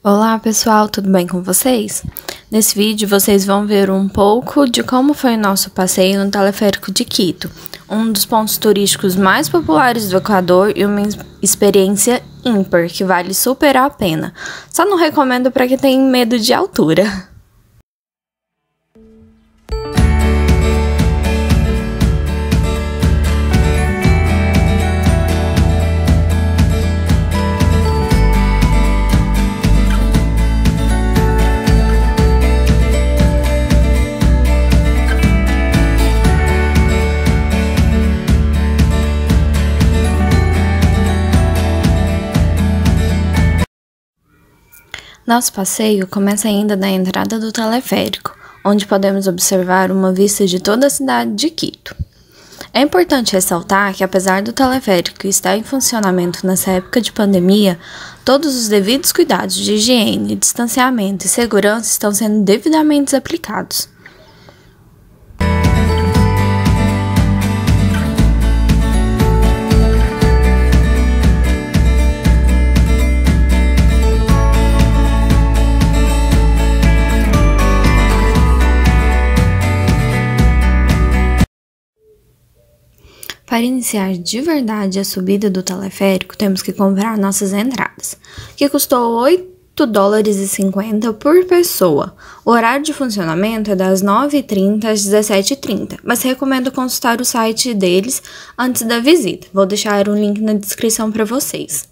Olá pessoal, tudo bem com vocês? Nesse vídeo vocês vão ver um pouco de como foi o nosso passeio no teleférico de Quito, um dos pontos turísticos mais populares do Equador e uma experiência ímpar que vale super a pena. Só não recomendo para quem tem medo de altura. Nosso passeio começa ainda na entrada do teleférico, onde podemos observar uma vista de toda a cidade de Quito. É importante ressaltar que, apesar do teleférico estar em funcionamento nessa época de pandemia, todos os devidos cuidados de higiene, distanciamento e segurança estão sendo devidamente aplicados. Para iniciar de verdade a subida do teleférico, temos que comprar nossas entradas, que custou $8,50 por pessoa. O horário de funcionamento é das 9h30 às 17h30, mas recomendo consultar o site deles antes da visita. Vou deixar um link na descrição para vocês.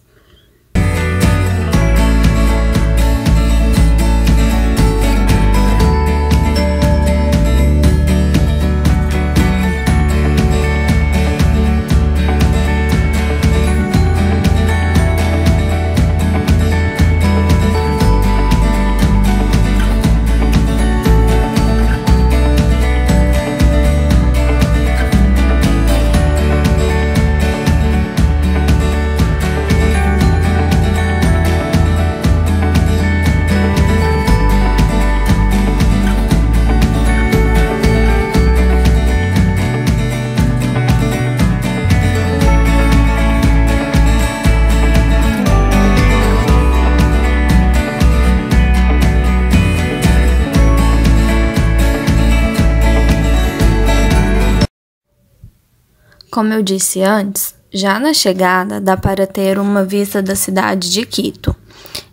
Como eu disse antes, já na chegada dá para ter uma vista da cidade de Quito.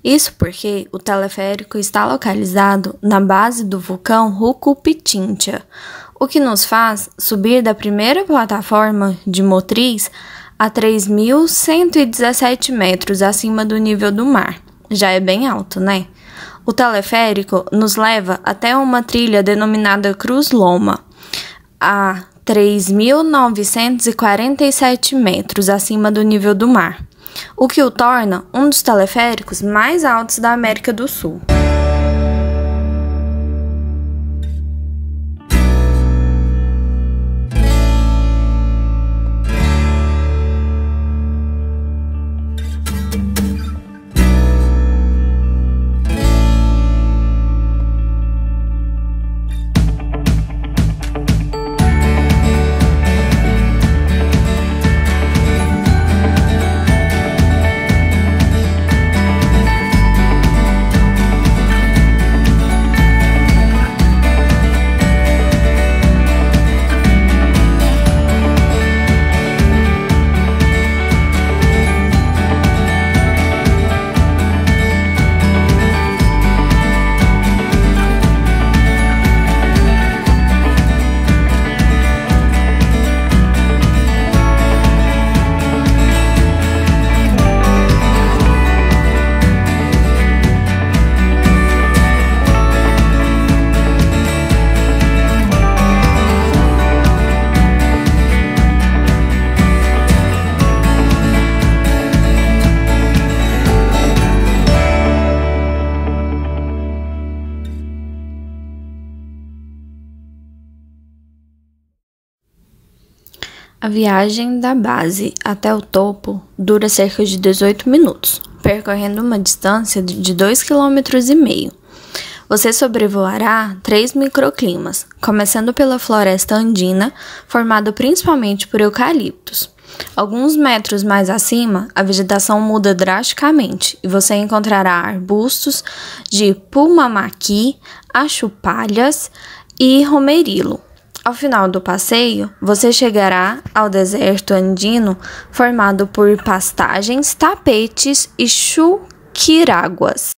Isso porque o teleférico está localizado na base do vulcão Rucu-Pichincha, o que nos faz subir da primeira plataforma de motriz a 3.117 metros acima do nível do mar. Já é bem alto, né? O teleférico nos leva até uma trilha denominada Cruz Loma, a 3.947 metros acima do nível do mar, o que o torna um dos teleféricos mais altos da América do Sul. A viagem da base até o topo dura cerca de 18 minutos, percorrendo uma distância de 2,5 km. Você sobrevoará 3 microclimas, começando pela floresta andina, formada principalmente por eucaliptos. Alguns metros mais acima, a vegetação muda drasticamente e você encontrará arbustos de pumamaqui, achupalhas e romerilo. Ao final do passeio, você chegará ao deserto andino formado por pastagens, tapetes e chuquiraguas.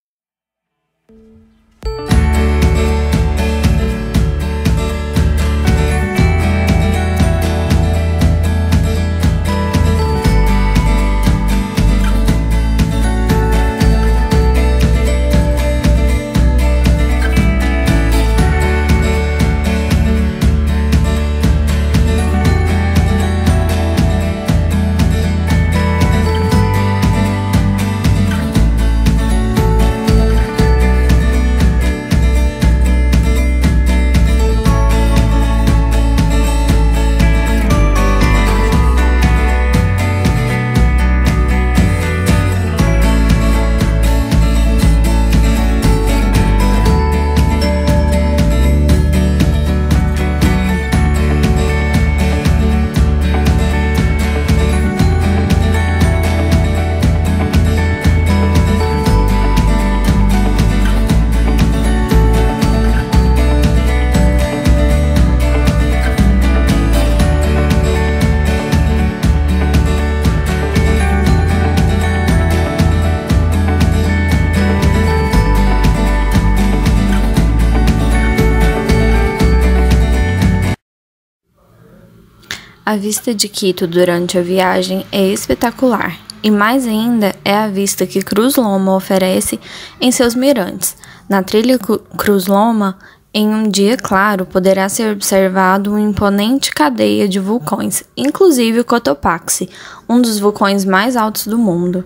A vista de Quito durante a viagem é espetacular, e mais ainda é a vista que Cruz Loma oferece em seus mirantes. Na trilha Cruz Loma, em um dia claro, poderá ser observado uma imponente cadeia de vulcões, inclusive o Cotopaxi, um dos vulcões mais altos do mundo.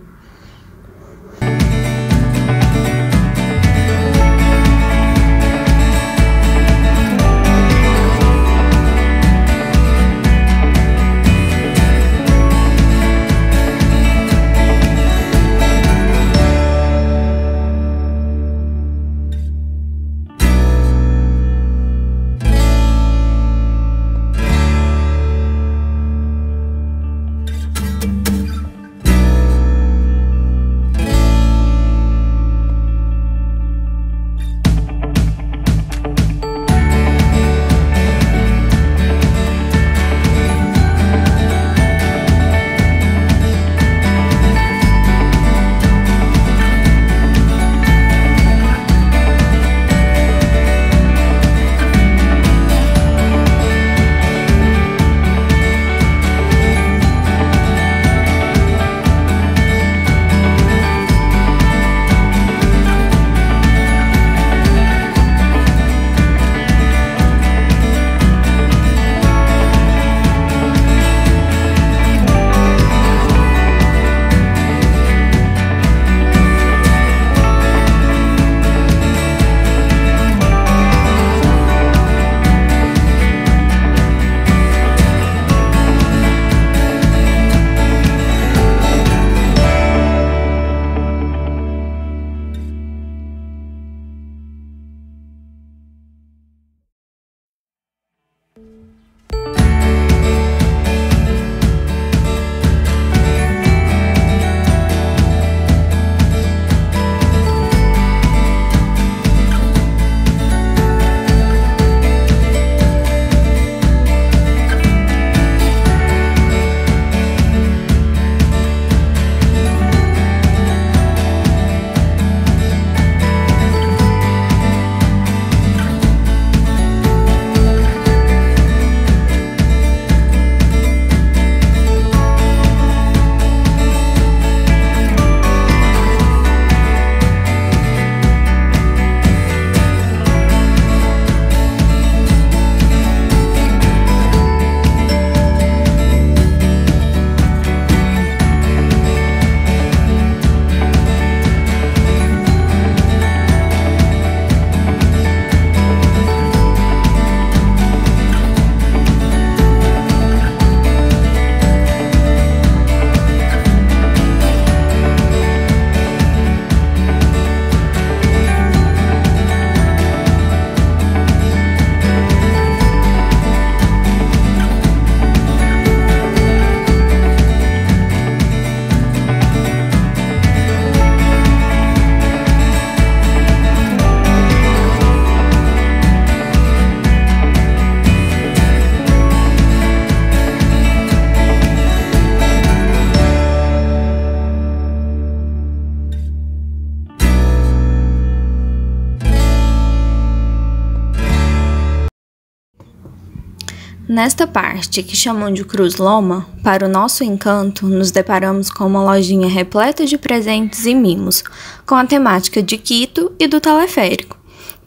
Nesta parte, que chamam de Cruz Loma, para o nosso encanto, nos deparamos com uma lojinha repleta de presentes e mimos, com a temática de Quito e do teleférico.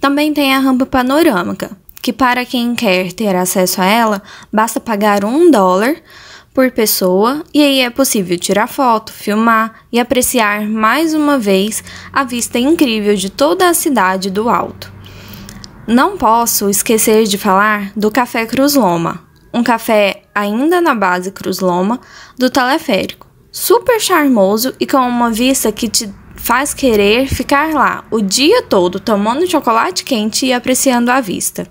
Também tem a rampa panorâmica, que para quem quer ter acesso a ela, basta pagar $1 por pessoa e aí é possível tirar foto, filmar e apreciar mais uma vez a vista incrível de toda a cidade do alto. Não posso esquecer de falar do Café Cruz Loma, um café ainda na base Cruz Loma do teleférico, super charmoso e com uma vista que te faz querer ficar lá o dia todo tomando chocolate quente e apreciando a vista.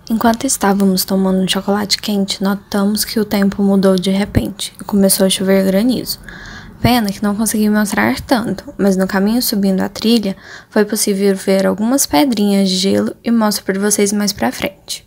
Enquanto estávamos tomando um chocolate quente, notamos que o tempo mudou de repente e começou a chover granizo. Pena que não consegui mostrar tanto, mas no caminho subindo a trilha, foi possível ver algumas pedrinhas de gelo e mostro para vocês mais pra frente.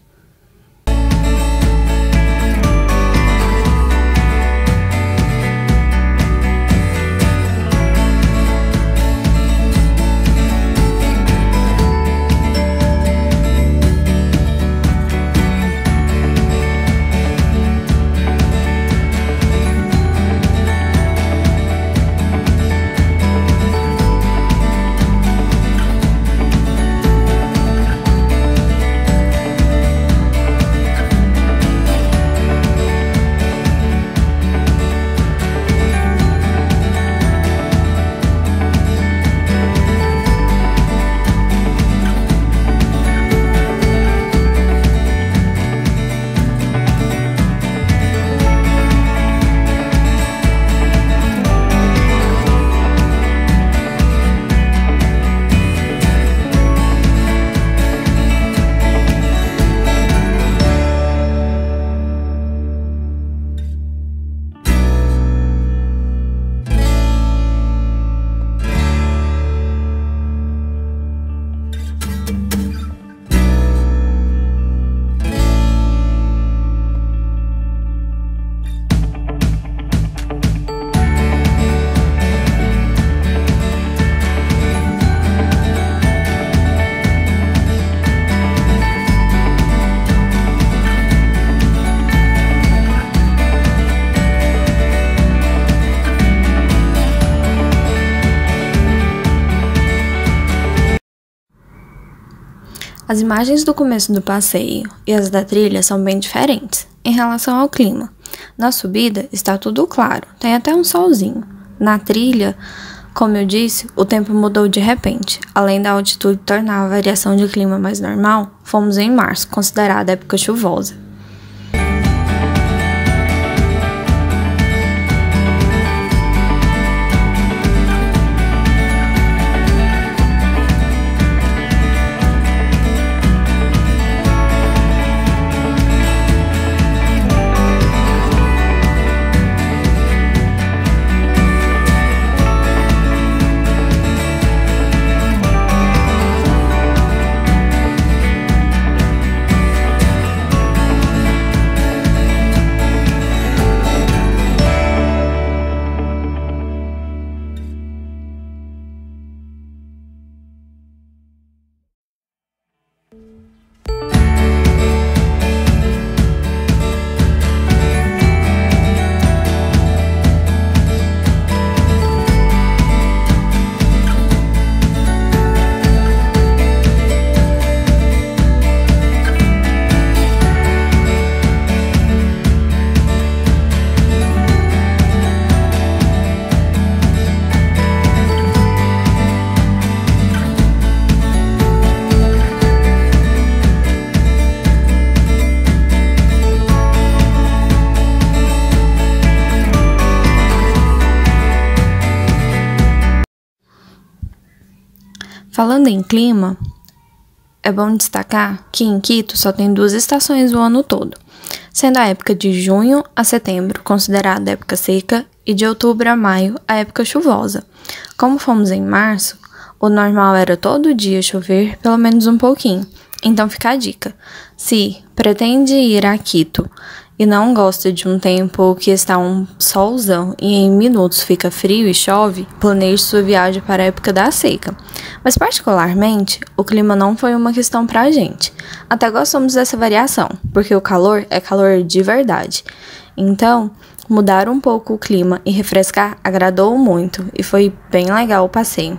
As imagens do começo do passeio e as da trilha são bem diferentes em relação ao clima. Na subida está tudo claro, tem até um solzinho. Na trilha, como eu disse, o tempo mudou de repente. Além da altitude tornar a variação de clima mais normal, fomos em março, considerada época chuvosa. Falando em clima, é bom destacar que em Quito só tem 2 estações o ano todo, sendo a época de junho a setembro considerada época seca e de outubro a maio a época chuvosa. Como fomos em março, o normal era todo dia chover pelo menos um pouquinho, então fica a dica. Se pretende ir a Quito e não gosta de um tempo que está um solzão e em minutos fica frio e chove, planeje sua viagem para a época da seca. Mas particularmente, o clima não foi uma questão pra gente. Até gostamos dessa variação, porque o calor é calor de verdade. Então, mudar um pouco o clima e refrescar agradou muito e foi bem legal o passeio.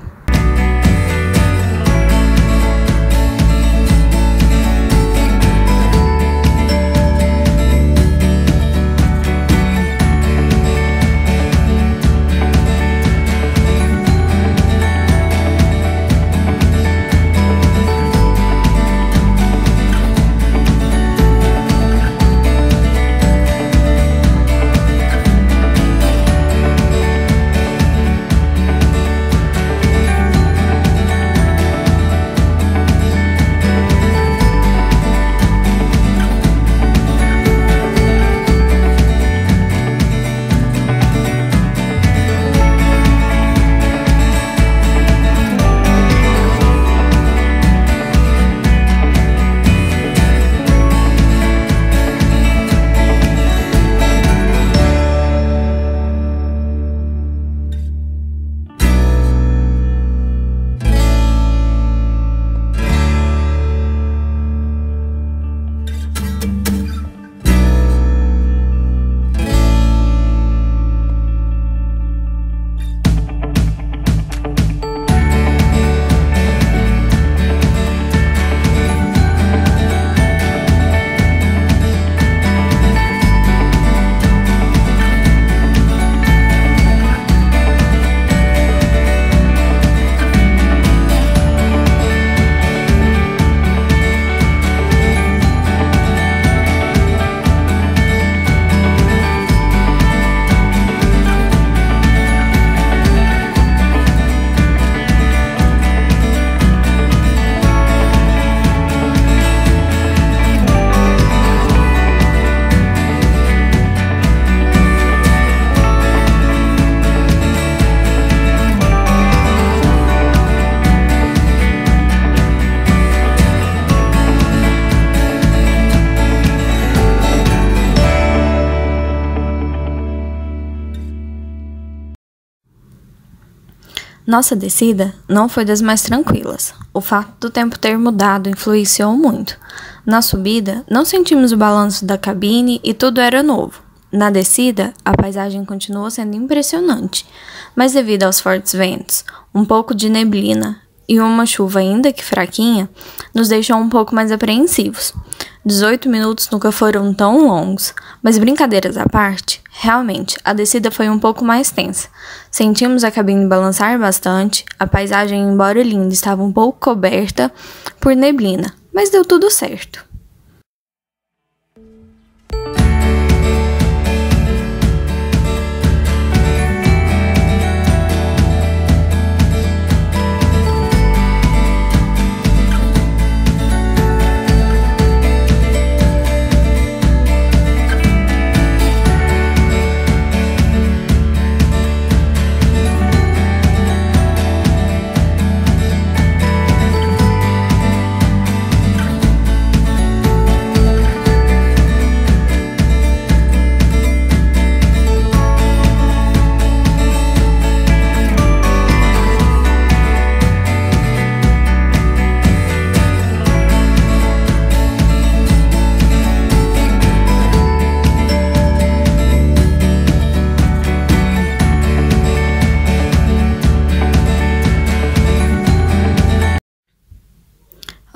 Nossa descida não foi das mais tranquilas. O fato do tempo ter mudado influenciou muito. Na subida, não sentimos o balanço da cabine e tudo era novo. Na descida, a paisagem continua sendo impressionante, mas devido aos fortes ventos, um pouco de neblina e uma chuva ainda que fraquinha, nos deixou um pouco mais apreensivos. 18 minutos nunca foram tão longos, mas brincadeiras à parte, realmente, a descida foi um pouco mais tensa. Sentimos a cabine balançar bastante, a paisagem, embora linda, estava um pouco coberta por neblina, mas deu tudo certo.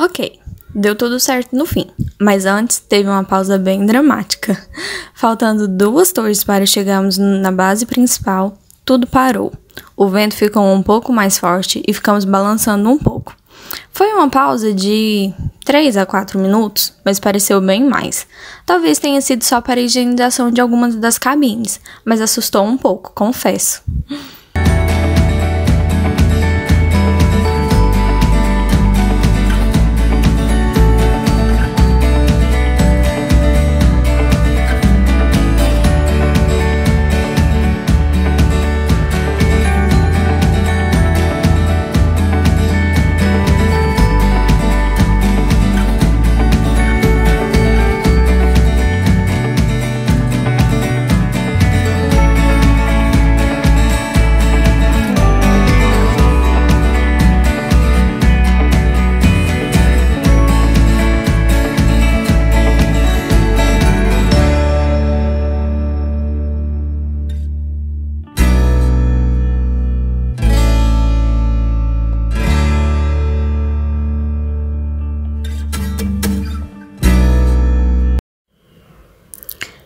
Ok, deu tudo certo no fim, mas antes teve uma pausa bem dramática. Faltando 2 torres para chegarmos na base principal, tudo parou. O vento ficou um pouco mais forte e ficamos balançando um pouco. Foi uma pausa de 3 a 4 minutos, mas pareceu bem mais. Talvez tenha sido só para a higienização de algumas das cabines, mas assustou um pouco, confesso.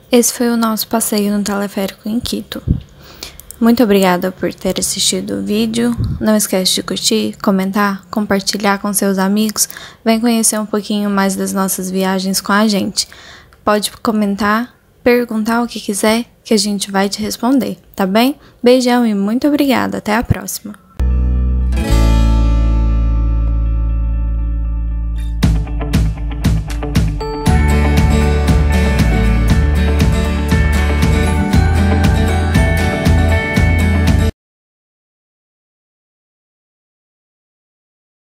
Esse foi o nosso passeio no teleférico em Quito. Muito obrigada por ter assistido o vídeo. Não esquece de curtir, comentar, compartilhar com seus amigos. Vem conhecer um pouquinho mais das nossas viagens com a gente. Pode comentar, perguntar o que quiser, que a gente vai te responder, tá bem? Beijão e muito obrigada. Até a próxima.